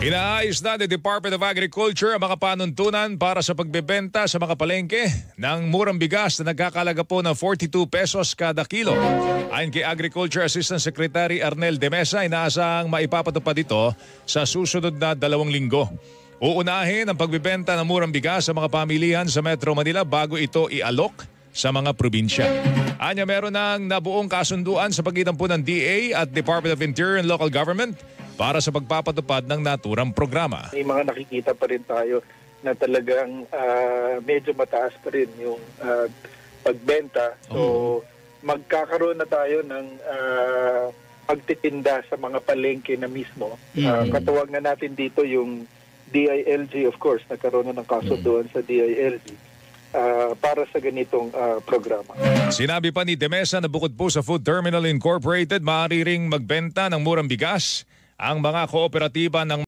Inaayos na ng Department of Agriculture ang mga panuntunan para sa pagbebenta sa mga palengke ng murang bigas na nagkakalaga po ng 42 pesos kada kilo. Ayon kay Agriculture Assistant Secretary Arnel de Mesa, inaasahang maipapatupad ito sa susunod na 2 linggo. Uunahin ang pagbebenta ng murang bigas sa mga pamilihan sa Metro Manila bago ito ialok sa mga probinsya. Anya, meron ng nabuong kasunduan sa pagitan po ng DA at Department of Interior and Local Government para sa pagpapatupad ng naturang programa. May mga nakikita pa rin tayo na talagang medyo mataas pa rin yung pagbenta. So magkakaroon na tayo ng pagtitinda sa mga palengke na mismo. Katuwag na natin dito yung DILG, of course, nagkaroon na ng kasunduan sa DILG para sa ganitong programa. Sinabi pa ni De Mesa na bukod po sa Food Terminal Incorporated, maaari ring magbenta ng murang bigas ang mga kooperatiba ng